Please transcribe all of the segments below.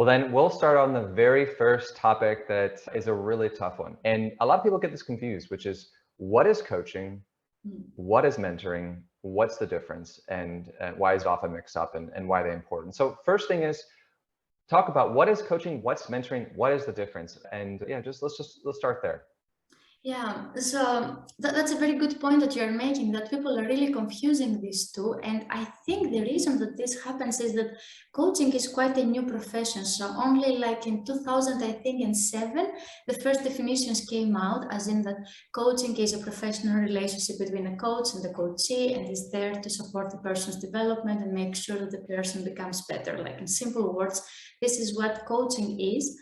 Well, then we'll start on the very first topic that is a really tough one. And a lot of people get this confused, which is what is coaching? What is mentoring? What's the difference? And why is it often mixed up, and why are they important? So first thing is talk about what is coaching, what's mentoring, what is the difference? And yeah, let's start there. Yeah, so that's a very good point that you're making, that people are really confusing these two. And I think the reason that this happens is that coaching is quite a new profession. So only like in 2000, I think, and seven, the first definitions came out, as in that coaching is a professional relationship between a coach and the coachee, and is there to support the person's development and make sure that the person becomes better. Like in simple words, this is what coaching is.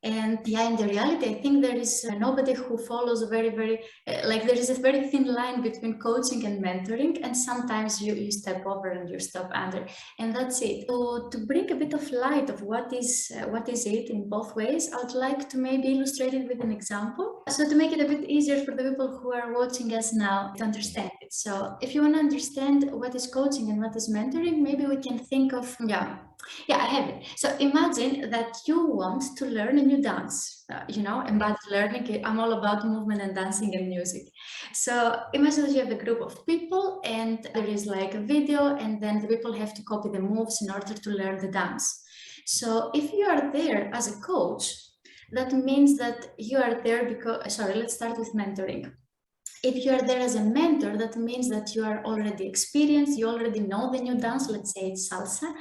And yeah, in the reality, I think there is nobody who follows like there is a very thin line between coaching and mentoring, and sometimes you step over and you step under, and that's it. To bring a bit of light of what is it in both ways, I would like to maybe illustrate it with an example. So to make it a bit easier for the people who are watching us now to understand it. So if you want to understand what is coaching and what is mentoring, maybe we can think of, yeah, I have it. So imagine that you want to learn a new dance, embodied learning. I'm all about movement and dancing and music. So imagine that you have a group of people and there is like a video, and then the people have to copy the moves in order to learn the dance. So if you are there as a coach, that means that you are there because, sorry, let's start with mentoring. If you are there as a mentor, that means that you are already experienced, you already know the new dance, let's say it's salsa,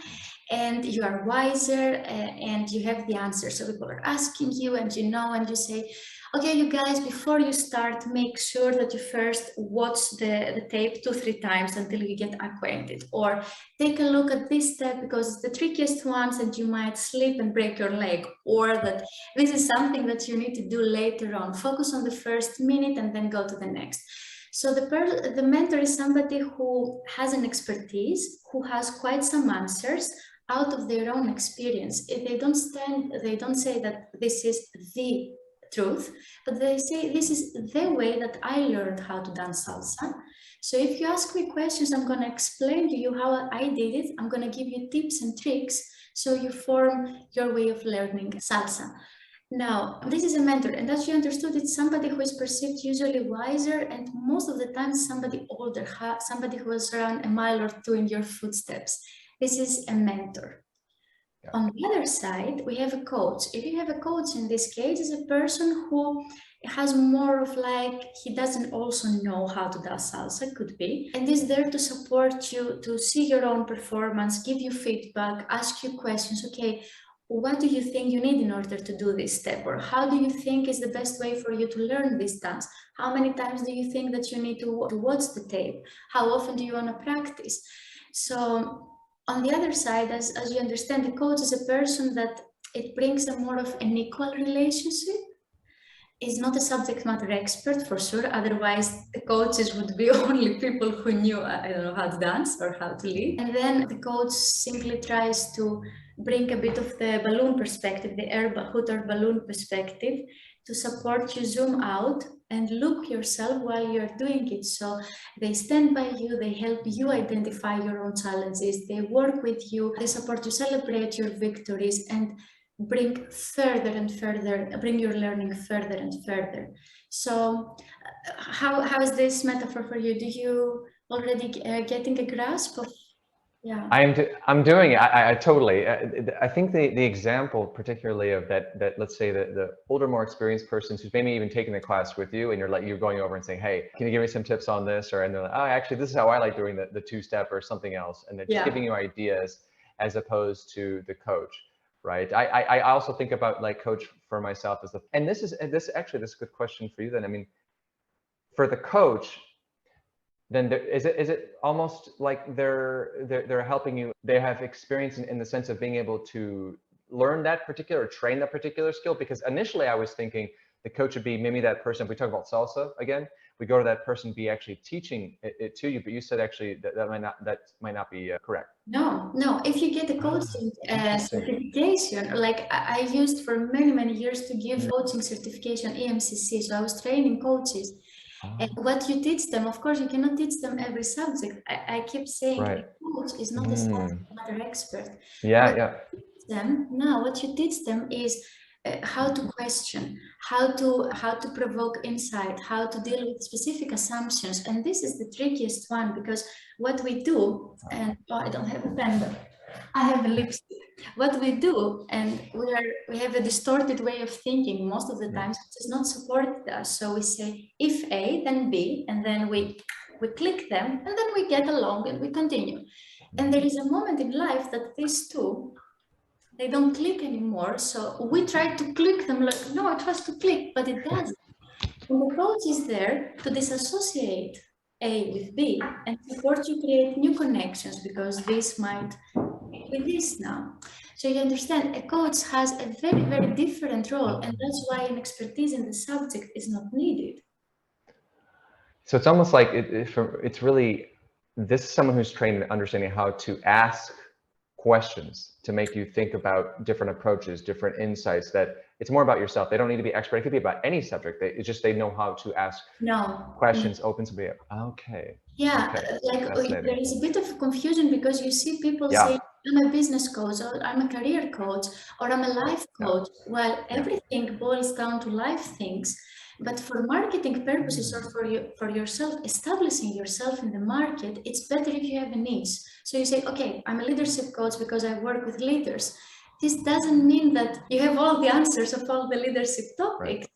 and you are wiser and you have the answer. So people are asking you and and you say, okay, you guys, before you start, make sure that you first watch the tape 2-3 times until you get acquainted, or take a look at this step because it's the trickiest ones and you might slip and break your leg, or that this is something that you need to do later on. Focus on the first minute and then go to the next. So the mentor is somebody who has an expertise, who has quite some answers out of their own experience. If they don't say that this is the truth, but they say this is the way that I learned how to dance salsa. So if you ask me questions, I'm going to explain to you how I did it. I'm going to give you tips and tricks so you form your way of learning salsa. Now, this is a mentor, and as you understood, it's somebody who is perceived usually wiser, and most of the time somebody older, somebody who has run a mile or two in your footsteps. This is a mentor. Yeah. On the other side, we have a coach. If you have a coach in this case, is a person who has more of like, he doesn't also know how to dance salsa, could be, and is there to support you, to see your own performance, give you feedback, ask you questions. Okay, what do you think you need in order to do this step? Or how do you think is the best way for you to learn this dance? How many times do you think that you need to watch the tape? How often do you want to practice? So on the other side, as you understand, the coach is a person that it brings a more of an equal relationship. Is not a subject matter expert for sure, otherwise the coaches would be only people who knew, I don't know, how to dance or how to lead. And then the coach simply tries to bring a bit of the balloon perspective, the hot air balloon perspective, to support you zoom out and look yourself while you're doing it. So they stand by you, they help you identify your own challenges, they work with you, they support you celebrate your victories, and bring your learning further and further. So how is this metaphor for you? Do you already getting a grasp of? Yeah, I'm doing it. I totally. I think the example, particularly of that let's say the older, more experienced persons who's maybe even taking the class with you, and you're going over and saying, hey, can you give me some tips on this? Or and they're like, oh, actually, this is how I like doing the two-step or something else, and they're just giving you ideas as opposed to the coach, right? I also think about like coach for myself as this is a good question for you then. I mean, for the coach, then is it almost like they're helping you? They have experience in the sense of being able to learn that particular, train that particular skill. Because initially I was thinking the coach would be maybe that person. If we talk about salsa again, we go to that person be actually teaching it to you. But you said actually that might not be correct. No. If you get a coaching certification, like I used for many years to give coaching certification, EMCC. So I was training coaches. And what you teach them, of course, you cannot teach them every subject. I keep saying a coach is not a subject matter expert. Yeah. them now, what you teach them is how to question, how to provoke insight, how to deal with specific assumptions. And this is the trickiest one, because what we do, and oh, I don't have a pen, but I have a lipstick. What we do, and we have a distorted way of thinking most of the times, which does not support us. So we say, if A, then B, and then we click them, and then we get along and we continue. And there is a moment in life that these two, they don't click anymore. So we try to click them like, no, it has to click, but it doesn't. And the coach is there to disassociate A with B and support you create new connections, because this might be with this now. So you understand, a coach has a very, very different role, and that's why an expertise in the subject is not needed. So it's almost like it's really, this is someone who's trained in understanding how to ask questions to make you think about different approaches, different insights, that it's more about yourself. They don't need to be expert. It could be about any subject. It's just they know how to ask questions, open somebody up. Okay. Yeah, okay. like there is a bit of confusion, because you see people say, I'm a business coach, or I'm a career coach, or I'm a life coach. Well, everything boils down to life things. But for marketing purposes, or for yourself, establishing yourself in the market, it's better if you have a niche. So you say, okay, I'm a leadership coach because I work with leaders. This doesn't mean that you have all the answers of all the leadership topics.